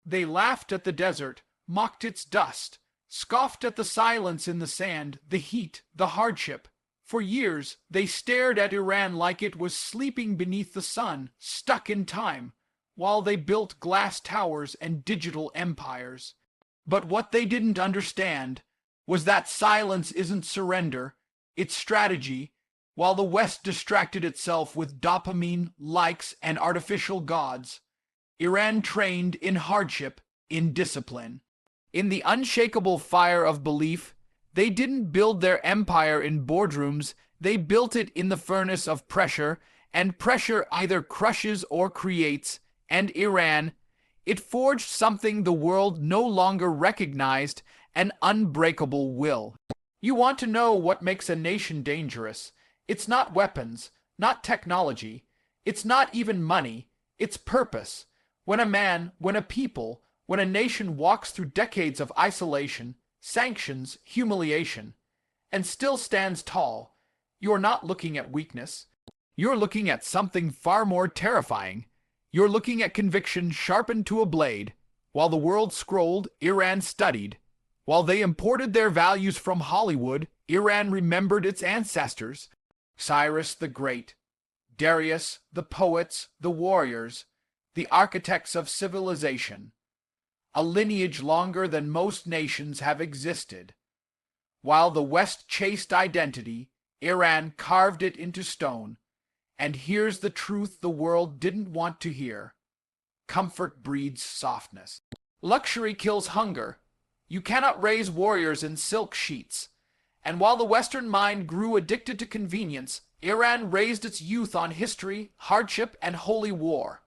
They laughed at the desert, mocked its dust, scoffed at the silence in the sand, the heat, the hardship. For years, they stared at Iran like it was sleeping beneath the sun, stuck in time, while they built glass towers and digital empires. But what they didn't understand was that silence isn't surrender, it's strategy. While the West distracted itself with dopamine, likes, and artificial gods, Iran trained in hardship, in discipline. In the unshakable fire of belief, they didn't build their empire in boardrooms, they built it in the furnace of pressure, and pressure either crushes or creates, and Iran, it forged something the world no longer recognized, an unbreakable will. You want to know what makes a nation dangerous? It's not weapons, not technology, it's not even money, it's purpose. When a people, when a nation walks through decades of isolation, sanctions, humiliation, and still stands tall, you're not looking at weakness. You're looking at something far more terrifying. You're looking at conviction sharpened to a blade. While the world scrolled, Iran studied. While they imported their values from Hollywood, Iran remembered its ancestors. Cyrus the Great, Darius, the poets, the warriors, the architects of civilization. A lineage longer than most nations have existed. While the West chased identity, Iran carved it into stone. And here's the truth the world didn't want to hear. Comfort breeds softness. Luxury kills hunger. You cannot raise warriors in silk sheets. And while the Western mind grew addicted to convenience, Iran raised its youth on history, hardship, and holy war.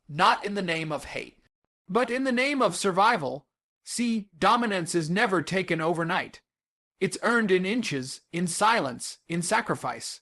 Not in the name of hate, but in the name of survival. See, dominance is never taken overnight. It's earned in inches, in silence, in sacrifice.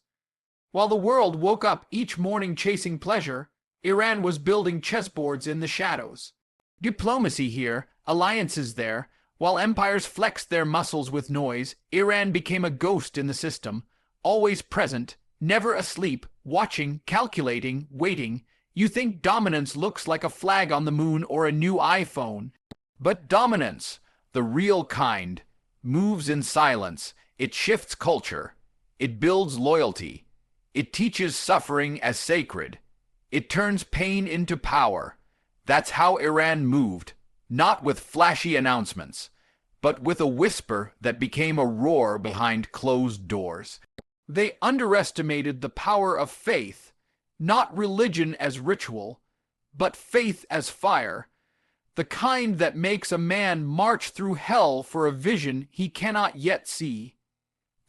While the world woke up each morning chasing pleasure, Iran was building chessboards in the shadows. Diplomacy here, alliances there. While empires flexed their muscles with noise, Iran became a ghost in the system, always present, never asleep, watching, calculating, waiting. You think dominance looks like a flag on the moon or a new iPhone. But dominance, the real kind, moves in silence. It shifts culture. It builds loyalty. It teaches suffering as sacred. It turns pain into power. That's how Iran moved, not with flashy announcements, but with a whisper that became a roar behind closed doors. They underestimated the power of faith, not religion as ritual, but faith as fire, the kind that makes a man march through hell for a vision he cannot yet see,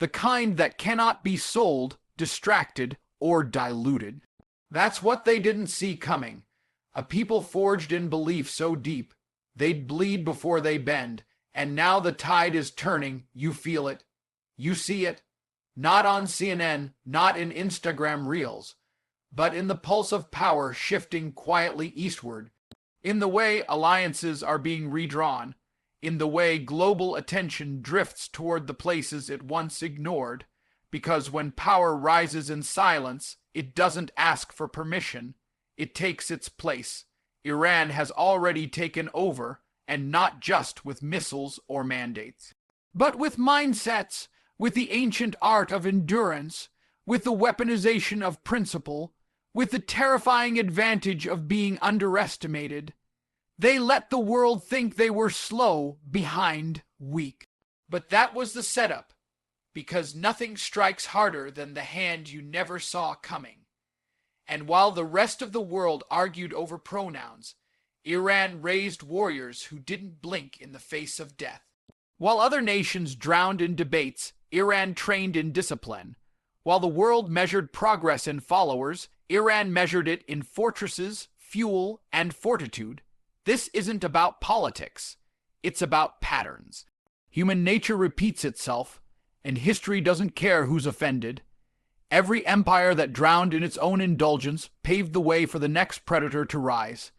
the kind that cannot be sold, distracted, or diluted. That's what they didn't see coming. A people forged in belief so deep, they'd bleed before they bend, and now the tide is turning. You feel it. You see it. Not on CNN, not in Instagram Reels, but in the pulse of power shifting quietly eastward, in the way alliances are being redrawn, in the way global attention drifts toward the places it once ignored, because when power rises in silence, it doesn't ask for permission, it takes its place. Iran has already taken over, and not just with missiles or mandates, but with mindsets, with the ancient art of endurance, with the weaponization of principle, with the terrifying advantage of being underestimated. They let the world think they were slow, behind, weak. But that was the setup, because nothing strikes harder than the hand you never saw coming. And while the rest of the world argued over pronouns, Iran raised warriors who didn't blink in the face of death. While other nations drowned in debates, Iran trained in discipline. While the world measured progress in followers, Iran measured it in fortresses, fuel, and fortitude. This isn't about politics. It's about patterns. Human nature repeats itself, and history doesn't care who's offended. Every empire that drowned in its own indulgence paved the way for the next predator to rise.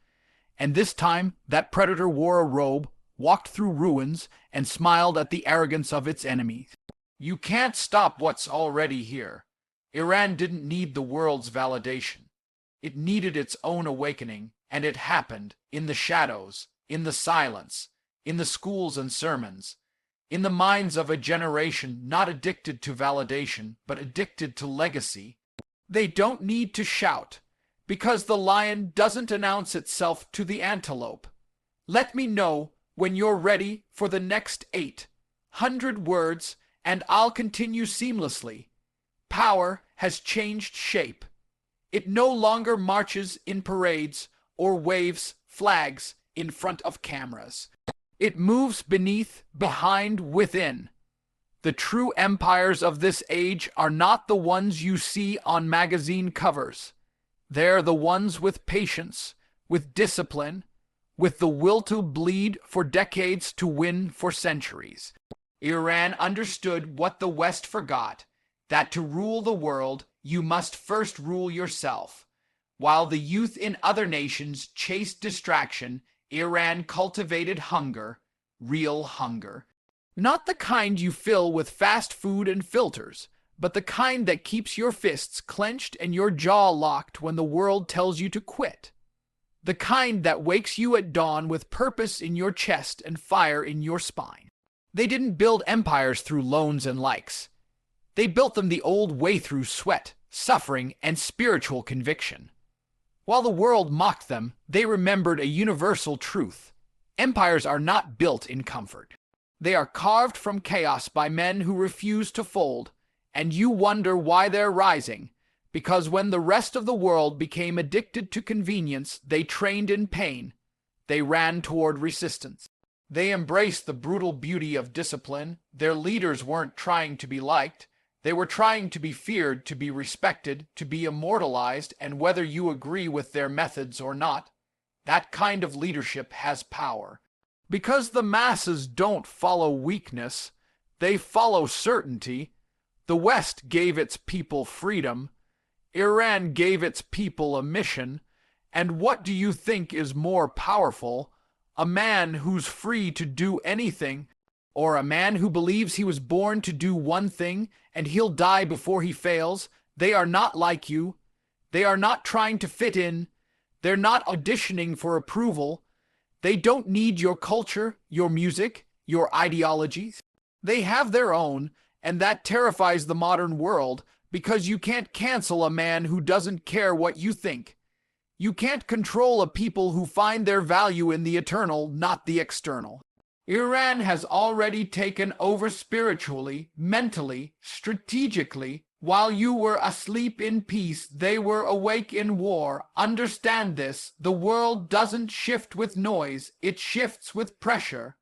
And this time, that predator wore a robe, walked through ruins, and smiled at the arrogance of its enemies. You can't stop what's already here. Iran didn't need the world's validation. It needed its own awakening, and it happened, in the shadows, in the silence, in the schools and sermons, in the minds of a generation not addicted to validation, but addicted to legacy. They don't need to shout, because the lion doesn't announce itself to the antelope. Let me know when you're ready for the next 800 words, and I'll continue seamlessly. Power has changed shape. It no longer marches in parades or waves flags in front of cameras. It moves beneath, behind, within. The true empires of this age are not the ones you see on magazine covers. They're the ones with patience, with discipline, with the will to bleed for decades to win for centuries. Iran understood what the West forgot, that to rule the world, you must first rule yourself. While the youth in other nations chased distraction, Iran cultivated hunger, real hunger. Not the kind you fill with fast food and filters, but the kind that keeps your fists clenched and your jaw locked when the world tells you to quit. The kind that wakes you at dawn with purpose in your chest and fire in your spine. They didn't build empires through loans and likes. They built them the old way through sweat, suffering, and spiritual conviction. While the world mocked them, they remembered a universal truth. Empires are not built in comfort. They are carved from chaos by men who refuse to fold, and you wonder why they're rising, because when the rest of the world became addicted to convenience, they trained in pain. They ran toward resistance. They embraced the brutal beauty of discipline. Their leaders weren't trying to be liked. They were trying to be feared, to be respected, to be immortalized, and whether you agree with their methods or not, that kind of leadership has power. Because the masses don't follow weakness, they follow certainty. The West gave its people freedom. Iran gave its people a mission. And what do you think is more powerful? A man who's free to do anything, or a man who believes he was born to do one thing and he'll die before he fails? They are not like you. They are not trying to fit in. They're not auditioning for approval. They don't need your culture, your music, your ideologies. They have their own, and that terrifies the modern world, because you can't cancel a man who doesn't care what you think. You can't control a people who find their value in the eternal, not the external. Iran has already taken over spiritually, mentally, strategically. While you were asleep in peace, they were awake in war. Understand this. The world doesn't shift with noise. It shifts with pressure.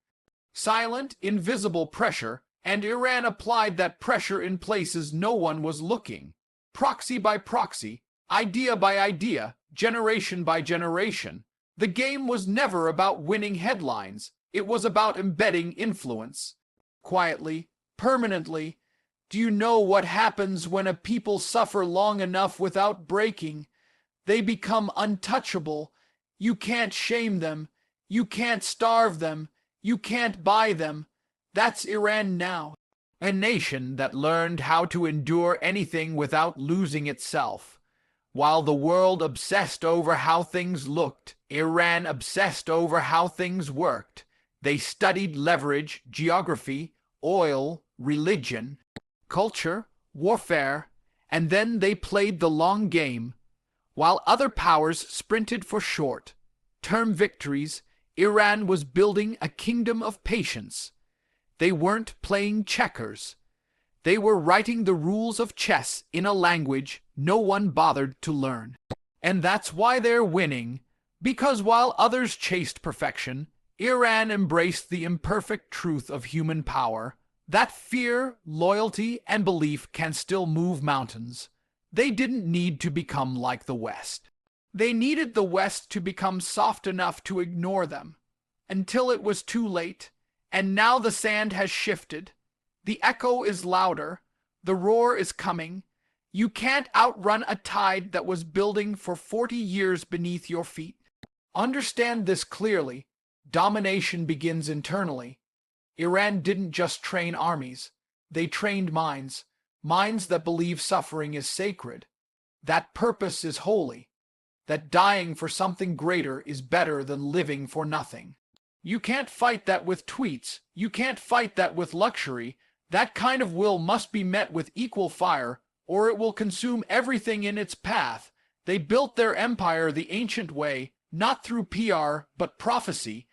Silent, invisible pressure. And Iran applied that pressure in places no one was looking. Proxy by proxy, idea by idea, generation by generation. The game was never about winning headlines. It was about embedding influence. Quietly, permanently. Do you know what happens when a people suffer long enough without breaking? They become untouchable. You can't shame them. You can't starve them. You can't buy them. That's Iran now. A nation that learned how to endure anything without losing itself. While the world obsessed over how things looked, Iran obsessed over how things worked. They studied leverage, geography, oil, religion, culture, warfare, and then they played the long game. While other powers sprinted for short-term victories, Iran was building a kingdom of patience. They weren't playing checkers. They were writing the rules of chess in a language no one bothered to learn. And that's why they're winning, because while others chased perfection, Iran embraced the imperfect truth of human power, that fear, loyalty, and belief can still move mountains. They didn't need to become like the West. They needed the West to become soft enough to ignore them, until it was too late. And now the sand has shifted. The echo is louder. The roar is coming. You can't outrun a tide that was building for 40 years beneath your feet. Understand this clearly. Domination begins internally. Iran didn't just train armies. They trained minds. Minds that believe suffering is sacred. That purpose is holy. That dying for something greater is better than living for nothing. You can't fight that with tweets. You can't fight that with luxury. That kind of will must be met with equal fire, or it will consume everything in its path. They built their empire the ancient way, not through PR, but prophecy,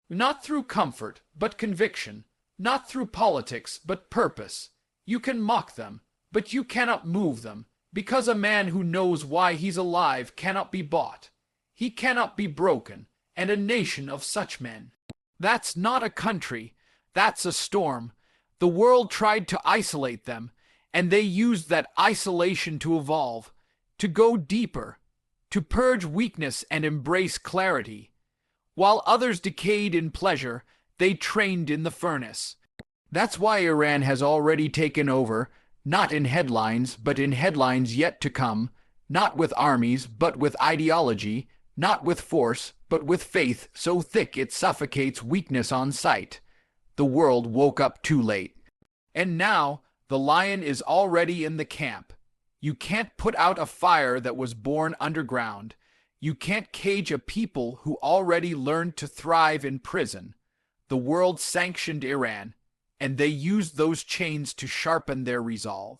not through comfort, but conviction, not through politics, but purpose. You can mock them, but you cannot move them, because a man who knows why he's alive cannot be bought. He cannot be broken, and a nation of such men. That's not a country, that's a storm. The world tried to isolate them, and they used that isolation to evolve, to go deeper, to purge weakness and embrace clarity. While others decayed in pleasure, they trained in the furnace. That's why Iran has already taken over, not in headlines, but in headlines yet to come, not with armies, but with ideology, not with force, but with faith so thick it suffocates weakness on sight. The world woke up too late. And now, the lion is already in the camp. You can't put out a fire that was born underground. You can't cage a people who already learned to thrive in prison. The world sanctioned Iran, and they used those chains to sharpen their resolve.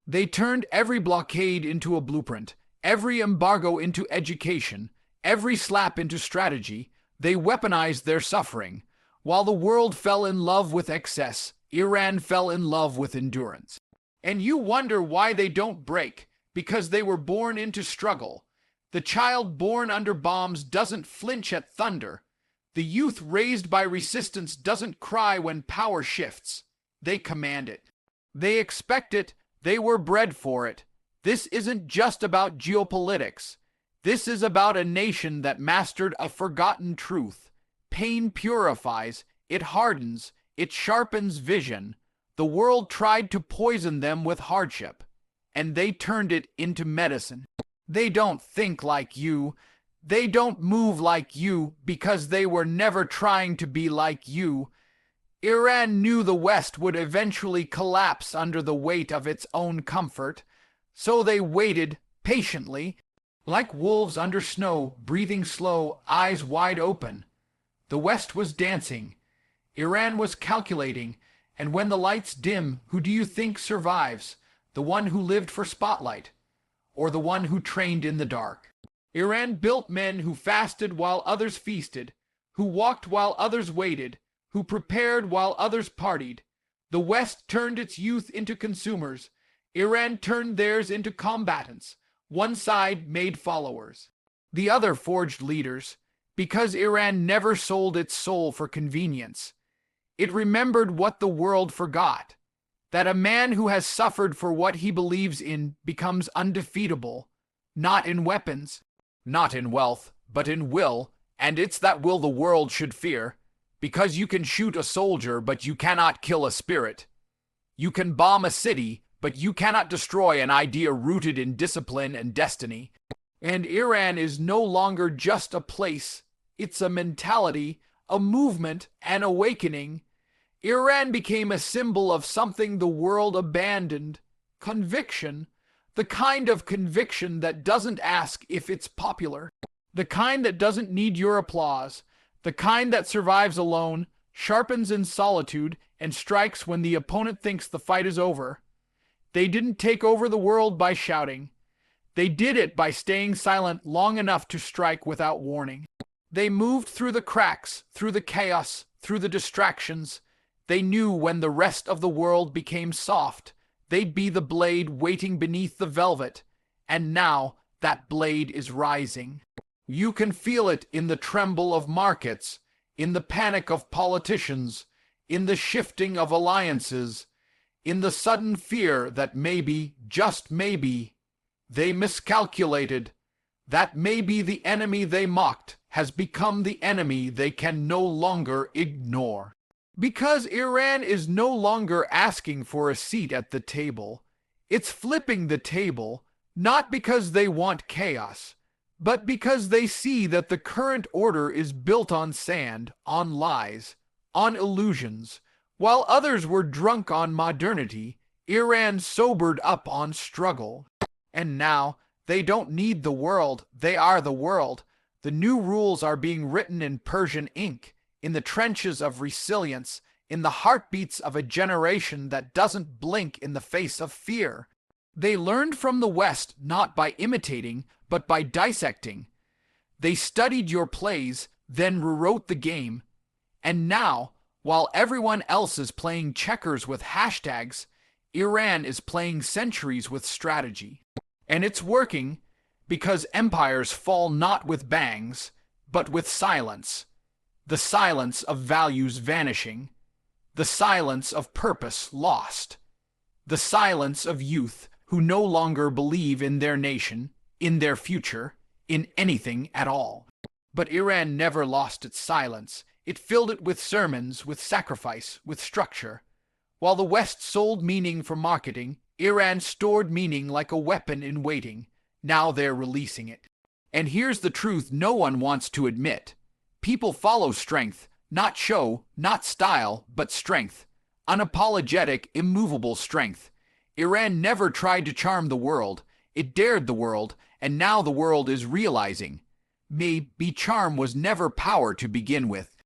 They turned every blockade into a blueprint, every embargo into education, every slap into strategy. They weaponized their suffering. While the world fell in love with excess, Iran fell in love with endurance. And you wonder why they don't break, because they were born into struggle. The child born under bombs doesn't flinch at thunder. The youth raised by resistance doesn't cry when power shifts. They command it. They expect it. They were bred for it. This isn't just about geopolitics. This is about a nation that mastered a forgotten truth. Pain purifies, it hardens, it sharpens vision. The world tried to poison them with hardship, and they turned it into medicine. They don't think like you. They don't move like you because they were never trying to be like you. Iran knew the West would eventually collapse under the weight of its own comfort, so they waited patiently, like wolves under snow, breathing slow, eyes wide open. The West was dancing. Iran was calculating, and when the lights dim, who do you think survives? The one who lived for spotlight, or the one who trained in the dark? Iran built men who fasted while others feasted, who walked while others waited, who prepared while others partied. The West turned its youth into consumers. Iran turned theirs into combatants. One side made followers. The other forged leaders, because Iran never sold its soul for convenience. It remembered what the world forgot, that a man who has suffered for what he believes in becomes undefeatable, not in weapons, not in wealth, but in will, and it's that will the world should fear, because you can shoot a soldier, but you cannot kill a spirit. You can bomb a city, but you cannot destroy an idea rooted in discipline and destiny. And Iran is no longer just a place, it's a mentality, a movement, an awakening. Iran became a symbol of something the world abandoned, conviction, the kind of conviction that doesn't ask if it's popular, the kind that doesn't need your applause, the kind that survives alone, sharpens in solitude, and strikes when the opponent thinks the fight is over. They didn't take over the world by shouting. They did it by staying silent long enough to strike without warning. They moved through the cracks, through the chaos, through the distractions. They knew when the rest of the world became soft, they'd be the blade waiting beneath the velvet. And now that blade is rising. You can feel it in the tremble of markets, in the panic of politicians, in the shifting of alliances, in the sudden fear that maybe, just maybe, they miscalculated, that maybe the enemy they mocked has become the enemy they can no longer ignore. Because Iran is no longer asking for a seat at the table, it's flipping the table, not because they want chaos, but because they see that the current order is built on sand, on lies, on illusions. While others were drunk on modernity, Iran sobered up on struggle. And now, they don't need the world, they are the world. The new rules are being written in Persian ink. in the trenches of resilience, in the heartbeats of a generation that doesn't blink in the face of fear. They learned from the West not by imitating, but by dissecting. They studied your plays, then rewrote the game. And now, while everyone else is playing checkers with hashtags, Iran is playing centuries with strategy. And it's working because empires fall not with bangs, but with silence. The silence of values vanishing. The silence of purpose lost. The silence of youth who no longer believe in their nation, in their future, in anything at all. But Iran never lost its silence. It filled it with sermons, with sacrifice, with structure. While the West sold meaning for marketing, Iran stored meaning like a weapon in waiting. Now they're releasing it. And here's the truth no one wants to admit. People follow strength, not show, not style, but strength. Unapologetic, immovable strength. Iran never tried to charm the world. It dared the world, and now the world is realizing. Maybe charm was never power to begin with.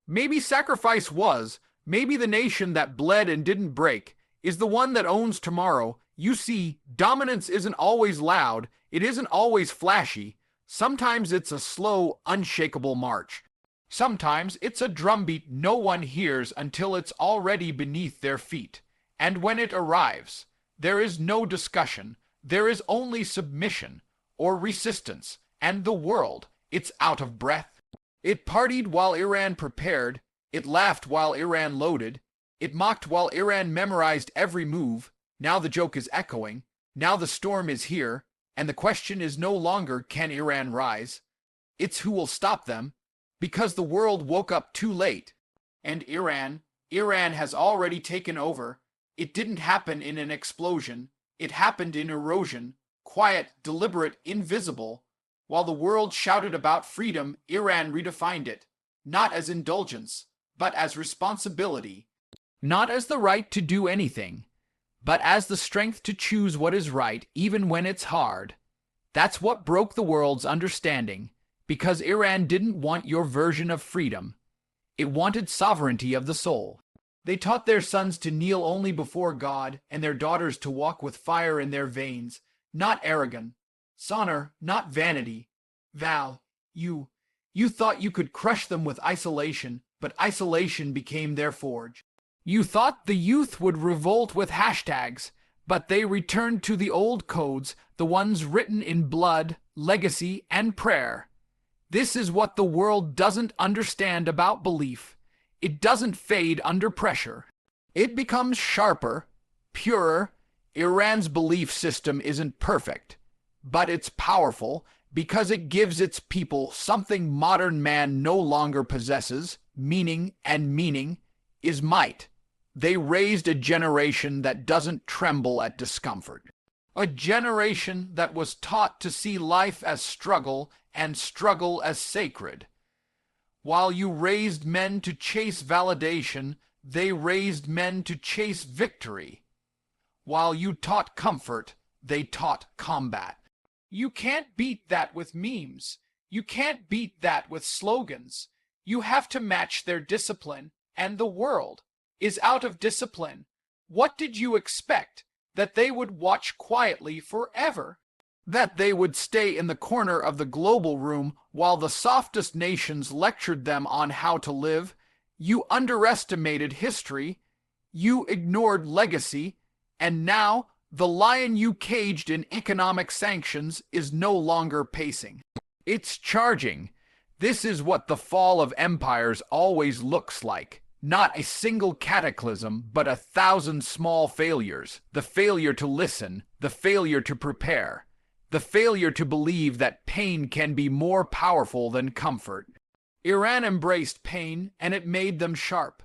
Maybe sacrifice was. Maybe the nation that bled and didn't break is the one that owns tomorrow. You see, dominance isn't always loud. It isn't always flashy. Sometimes it's a slow, unshakable march. Sometimes it's a drumbeat no one hears until it's already beneath their feet. And when it arrives, there is no discussion. There is only submission or resistance. And the world, it's out of breath. It partied while Iran prepared. It laughed while Iran loaded. It mocked while Iran memorized every move. Now the joke is echoing. Now the storm is here. And the question is no longer, can Iran rise? It's who will stop them. Because the world woke up too late. And Iran has already taken over. It didn't happen in an explosion. It happened in erosion. Quiet, deliberate, invisible. While the world shouted about freedom, Iran redefined it. Not as indulgence, but as responsibility. Not as the right to do anything, but as the strength to choose what is right even when it's hard. That's what broke the world's understanding, because Iran didn't want your version of freedom. It wanted sovereignty of the soul. They taught their sons to kneel only before God and their daughters to walk with fire in their veins, not arrogance, honor, not vanity. Val, you thought you could crush them with isolation, but isolation became their forge. You thought the youth would revolt with hashtags, but they returned to the old codes, the ones written in blood, legacy, and prayer. This is what the world doesn't understand about belief. It doesn't fade under pressure. It becomes sharper, purer. Iran's belief system isn't perfect, but it's powerful because it gives its people something modern man no longer possesses, meaning, and meaning is might. They raised a generation that doesn't tremble at discomfort. A generation that was taught to see life as struggle and struggle as sacred. While you raised men to chase validation, they raised men to chase victory. While you taught comfort, they taught combat. You can't beat that with memes. You can't beat that with slogans. You have to match their discipline, and the world is out of discipline. What did you expect? That they would watch quietly forever? That they would stay in the corner of the global room while the softest nations lectured them on how to live? You underestimated history. You ignored legacy. And now, the lion you caged in economic sanctions is no longer pacing. It's charging. This is what the fall of empires always looks like. Not a single cataclysm, but 1,000 small failures. The failure to listen, the failure to prepare, the failure to believe that pain can be more powerful than comfort. Iran embraced pain, and it made them sharp.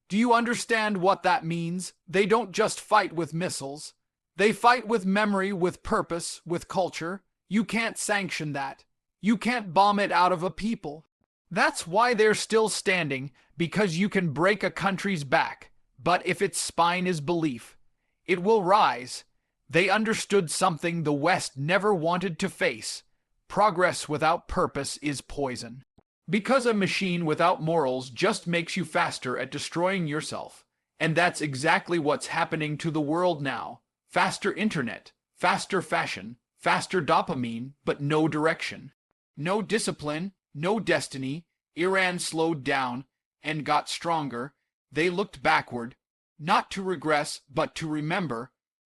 Do you understand what that means? They don't just fight with missiles. They fight with memory, with purpose, with culture. You can't sanction that. You can't bomb it out of a people. That's why they're still standing, because you can break a country's back. But if its spine is belief, it will rise. They understood something the West never wanted to face. Progress without purpose is poison. Because a machine without morals just makes you faster at destroying yourself. And that's exactly what's happening to the world now. Faster internet, faster fashion, faster dopamine, but no direction. No discipline, no destiny. Iran slowed down and got stronger. They looked backward, not to regress, but to remember.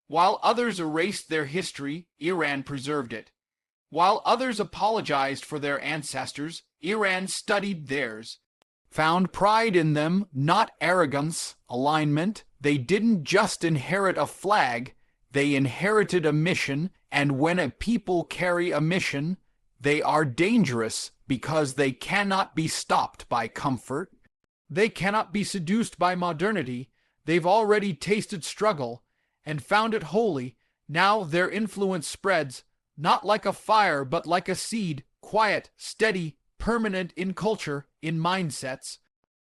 While others erased their history, Iran preserved it. While others apologized for their ancestors, Iran studied theirs. Found pride in them, not arrogance, alignment. They didn't just inherit a flag, they inherited a mission, and when a people carry a mission, they are dangerous because they cannot be stopped by comfort. They cannot be seduced by modernity. They've already tasted struggle and found it holy. Now their influence spreads, not like a fire, but like a seed, quiet, steady, permanent in culture, in mindsets.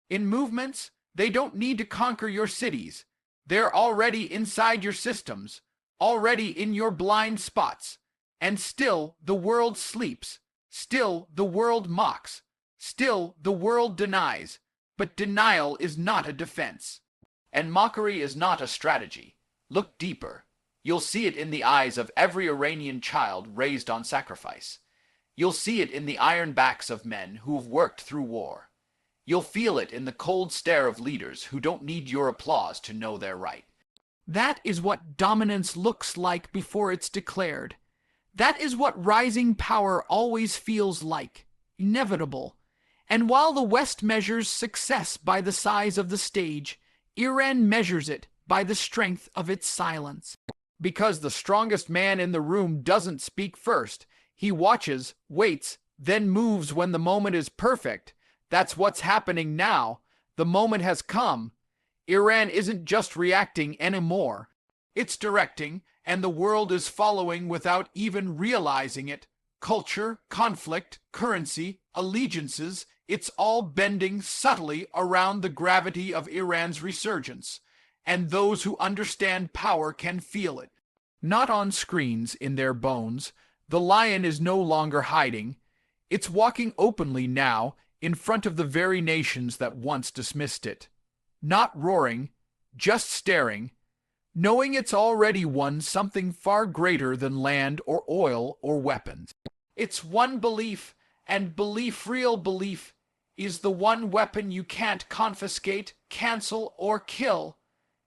In movements, they don't need to conquer your cities. They're already inside your systems, already in your blind spots. And still the world sleeps. Still the world mocks. Still the world denies. But denial is not a defense. And mockery is not a strategy. Look deeper. You'll see it in the eyes of every Iranian child raised on sacrifice. You'll see it in the iron backs of men who've worked through war. You'll feel it in the cold stare of leaders who don't need your applause to know they're right. That is what dominance looks like before it's declared. That is what rising power always feels like, inevitable. And while the West measures success by the size of the stage, Iran measures it by the strength of its silence. Because the strongest man in the room doesn't speak first. He watches, waits, then moves when the moment is perfect. That's what's happening now. The moment has come. Iran isn't just reacting anymore. It's directing, and the world is following without even realizing it. Culture, conflict, currency, allegiances, it's all bending subtly around the gravity of Iran's resurgence. And those who understand power can feel it. Not on screens in their bones. The lion is no longer hiding. It's walking openly now in front of the very nations that once dismissed it. Not roaring, just staring, knowing it's already won something far greater than land or oil or weapons. It's one belief, and belief, real belief, is the one weapon you can't confiscate, cancel, or kill.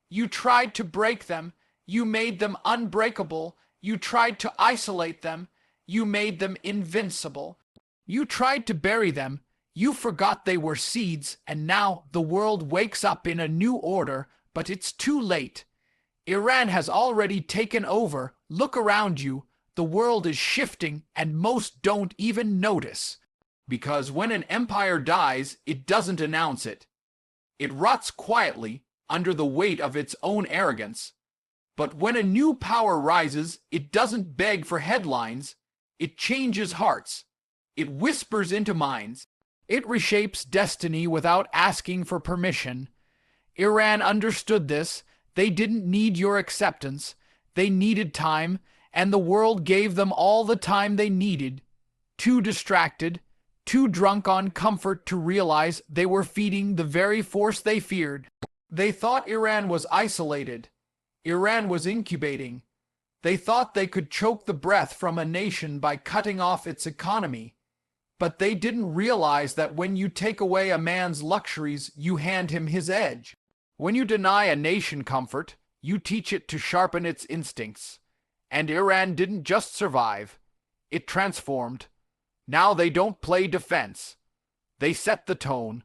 You tried to break them. You made them unbreakable. You tried to isolate them. You made them invincible. You tried to bury them. You forgot they were seeds, and now the world wakes up in a new order, but it's too late. Iran has already taken over. Look around you. The world is shifting, and most don't even notice. Because when an empire dies, it doesn't announce it. It rots quietly under the weight of its own arrogance. But when a new power rises, it doesn't beg for headlines. It changes hearts. It whispers into minds. It reshapes destiny without asking for permission. Iran understood this. They didn't need your acceptance. They needed time, and the world gave them all the time they needed. Too distracted, too drunk on comfort to realize they were feeding the very force they feared. They thought Iran was isolated. Iran was incubating. They thought they could choke the breath from a nation by cutting off its economy. But they didn't realize that when you take away a man's luxuries, you hand him his edge. When you deny a nation comfort, you teach it to sharpen its instincts. And Iran didn't just survive. It transformed. Now they don't play defense. They set the tone.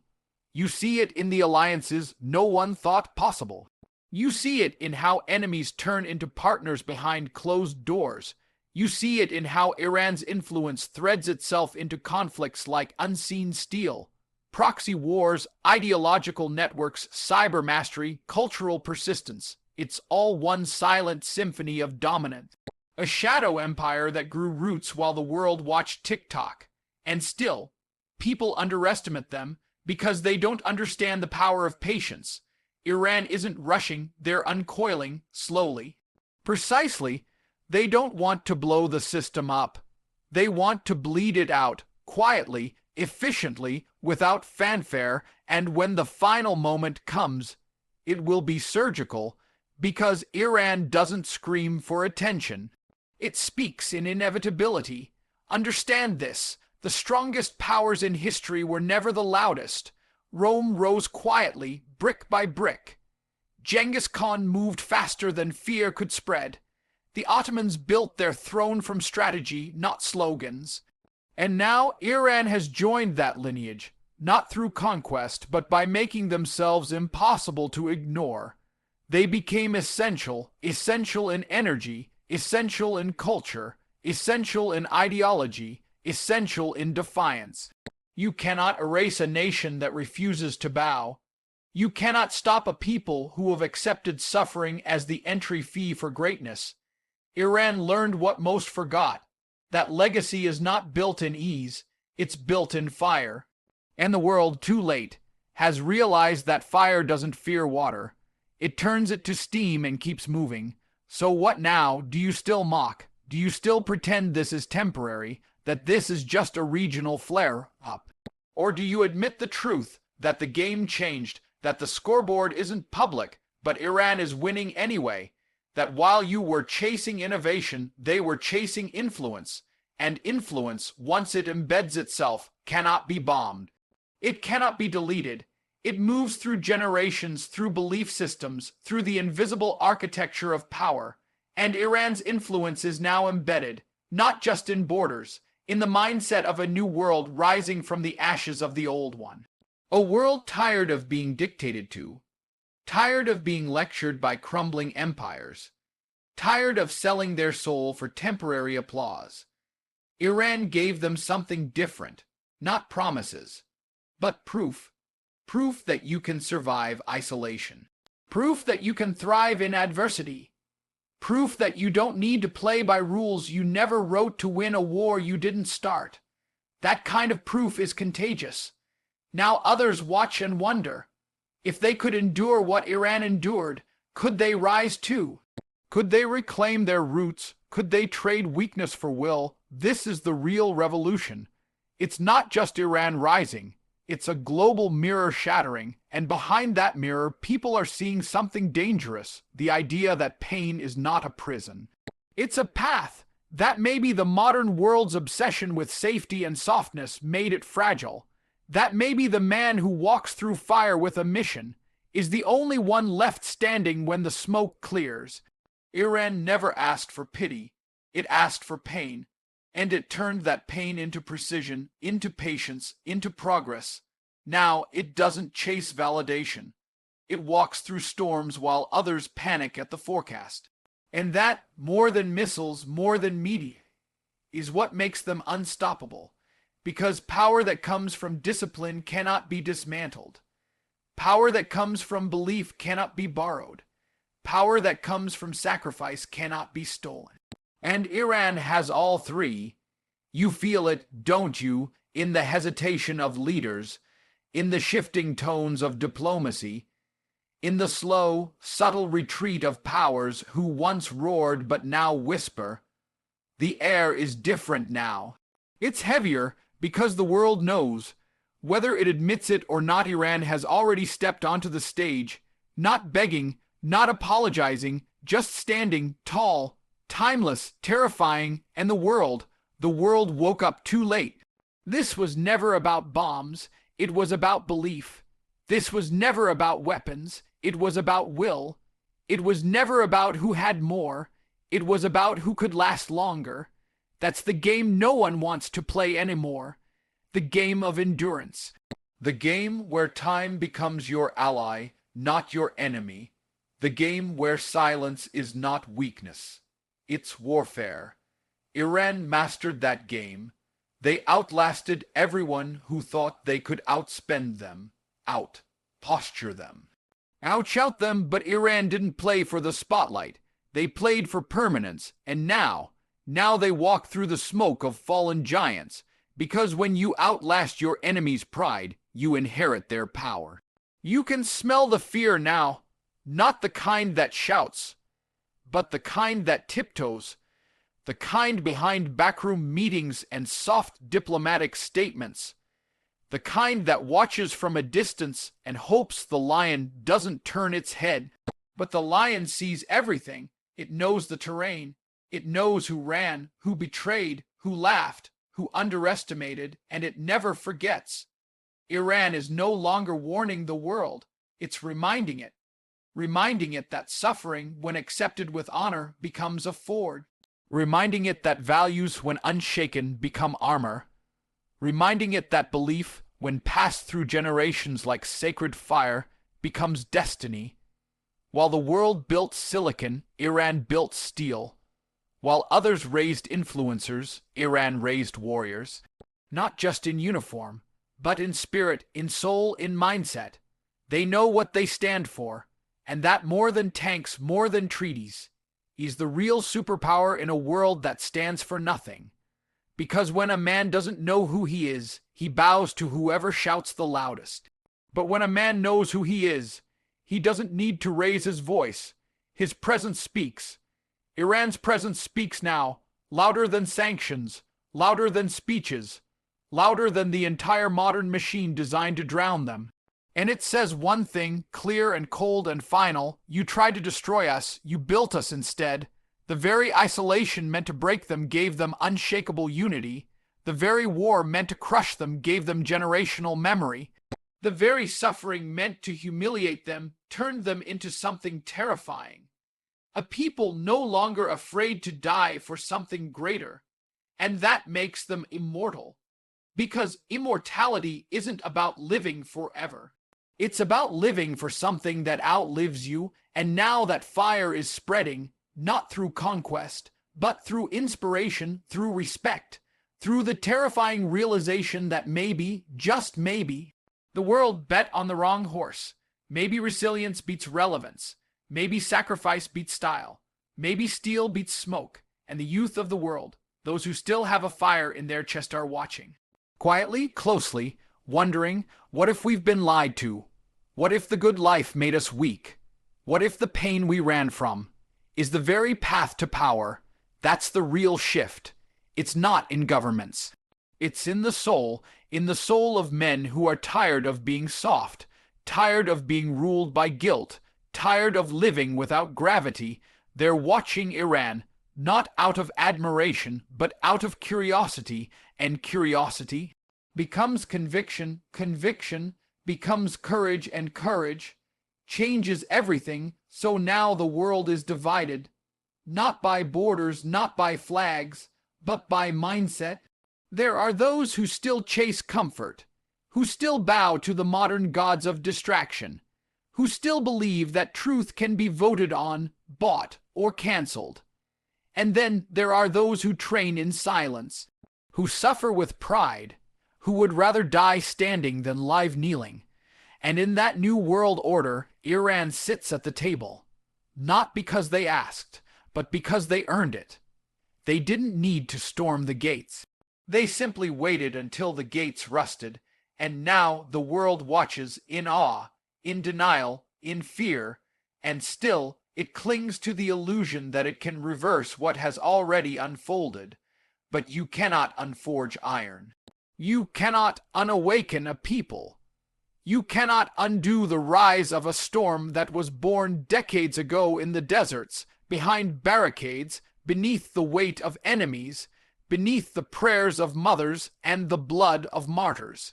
You see it in the alliances no one thought possible. You see it in how enemies turn into partners behind closed doors. You see it in how Iran's influence threads itself into conflicts like unseen steel. Proxy wars, ideological networks, cyber mastery, cultural persistence. It's all one silent symphony of dominance. A shadow empire that grew roots while the world watched TikTok. And still, people underestimate them because they don't understand the power of patience. Iran isn't rushing, they're uncoiling slowly. Precisely, they don't want to blow the system up. They want to bleed it out, quietly, efficiently, without fanfare, and when the final moment comes, it will be surgical, because Iran doesn't scream for attention. It speaks in inevitability. Understand this. The strongest powers in history were never the loudest. Rome rose quietly, brick by brick. Genghis Khan moved faster than fear could spread. The Ottomans built their throne from strategy, not slogans. And now Iran has joined that lineage, not through conquest, but by making themselves impossible to ignore. They became essential, essential in energy, essential in culture, essential in ideology, essential in defiance. You cannot erase a nation that refuses to bow. You cannot stop a people who have accepted suffering as the entry fee for greatness. Iran learned what most forgot, that legacy is not built in ease, it's built in fire. And the world, too late, has realized that fire doesn't fear water. It turns it to steam and keeps moving. So what now? Do you still mock? Do you still pretend this is temporary, that this is just a regional flare-up? Or do you admit the truth, that the game changed, that the scoreboard isn't public, but Iran is winning anyway, that while you were chasing innovation, they were chasing influence, and influence, once it embeds itself, cannot be bombed. It cannot be deleted. It moves through generations, through belief systems, through the invisible architecture of power, and Iran's influence is now embedded, not just in borders, in the mindset of a new world rising from the ashes of the old one. A world tired of being dictated to, tired of being lectured by crumbling empires, tired of selling their soul for temporary applause. Iran gave them something different, not promises, but proof. Proof that you can survive isolation. Proof that you can thrive in adversity. Proof that you don't need to play by rules you never wrote to win a war you didn't start. That kind of proof is contagious. Now others watch and wonder. If they could endure what Iran endured, could they rise too? Could they reclaim their roots? Could they trade weakness for will? This is the real revolution. It's not just Iran rising. It's a global mirror shattering, and behind that mirror, people are seeing something dangerous, the idea that pain is not a prison. It's a path. That maybe the modern world's obsession with safety and softness made it fragile. That maybe the man who walks through fire with a mission is the only one left standing when the smoke clears. Iran never asked for pity. It asked for pain. And it turned that pain into precision, into patience, into progress. Now it doesn't chase validation. It walks through storms while others panic at the forecast. And that, more than missiles, more than media, is what makes them unstoppable. Because power that comes from discipline cannot be dismantled. Power that comes from belief cannot be borrowed. Power that comes from sacrifice cannot be stolen. And Iran has all three. You feel it, don't you, in the hesitation of leaders, in the shifting tones of diplomacy, in the slow, subtle retreat of powers who once roared but now whisper. The air is different now. It's heavier because the world knows. Whether it admits it or not, Iran has already stepped onto the stage, not begging, not apologizing, just standing tall, timeless, terrifying, and the world woke up too late. This was never about bombs, it was about belief. This was never about weapons, it was about will. It was never about who had more, it was about who could last longer. That's the game no one wants to play anymore. The game of endurance. The game where time becomes your ally, not your enemy. The game where silence is not weakness. It's warfare. Iran mastered that game. They outlasted everyone who thought they could outspend them, out-posture them. Outshout them, but Iran didn't play for the spotlight. They played for permanence, and now they walk through the smoke of fallen giants, because when you outlast your enemy's pride, you inherit their power. You can smell the fear now, not the kind that shouts, but the kind that tiptoes, the kind behind backroom meetings and soft diplomatic statements. the kind that watches from a distance and hopes the lion doesn't turn its head. But the lion sees everything. It knows the terrain. It knows who ran, who betrayed, who laughed, who underestimated, and it never forgets. Iran is no longer warning the world. It's reminding it that suffering, when accepted with honor, becomes a ford. Reminding it that values, when unshaken, become armor. Reminding it that belief, when passed through generations like sacred fire, becomes destiny. While the world built silicon, Iran built steel. While others raised influencers, Iran raised warriors. Not just in uniform, but in spirit, in soul, in mindset. They know what they stand for, and that more than tanks, more than treaties, is the real superpower in a world that stands for nothing. Because when a man doesn't know who he is, he bows to whoever shouts the loudest. But when a man knows who he is, he doesn't need to raise his voice. His presence speaks. Iran's presence speaks now, louder than sanctions, louder than speeches, louder than the entire modern machine designed to drown them. And it says one thing, clear and cold and final: you tried to destroy us, you built us instead. The very isolation meant to break them gave them unshakable unity. The very war meant to crush them gave them generational memory. The very suffering meant to humiliate them turned them into something terrifying. A people no longer afraid to die for something greater. And that makes them immortal. Because immortality isn't about living forever. It's about living for something that outlives you, and now that fire is spreading, not through conquest, but through inspiration, through respect, through the terrifying realization that maybe, just maybe, the world bet on the wrong horse. Maybe resilience beats relevance. Maybe sacrifice beats style. Maybe steel beats smoke. And the youth of the world, those who still have a fire in their chest, are watching. Quietly, closely, wondering, what if we've been lied to? What if the good life made us weak? What if the pain we ran from is the very path to power? That's the real shift. It's not in governments. It's in the soul of men who are tired of being soft, tired of being ruled by guilt, tired of living without gravity. They're watching Iran, not out of admiration, but out of curiosity, and curiosity becomes conviction, conviction becomes courage, and courage changes everything. So now the world is divided, not by borders, not by flags, but by mindset. There are those who still chase comfort, who still bow to the modern gods of distraction, who still believe that truth can be voted on, bought, or canceled. And then there are those who train in silence, who suffer with pride, who would rather die standing than live kneeling. And in that new world order, Iran sits at the table, not because they asked, but because they earned it. They didn't need to storm the gates. They simply waited until the gates rusted, and now the world watches in awe, in denial, in fear, and still it clings to the illusion that it can reverse what has already unfolded. But you cannot unforge iron. You cannot unawaken a people. You cannot undo the rise of a storm that was born decades ago in the deserts, behind barricades, beneath the weight of enemies, beneath the prayers of mothers and the blood of martyrs.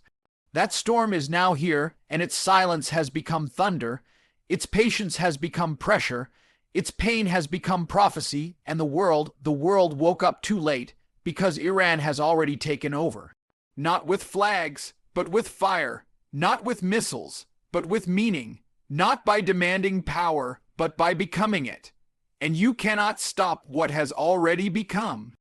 That storm is now here, and its silence has become thunder, its patience has become pressure, its pain has become prophecy, and the world woke up too late, because Iran has already taken over. Not with flags, but with fire. Not with missiles, but with meaning. Not by demanding power, but by becoming it. And you cannot stop what has already become.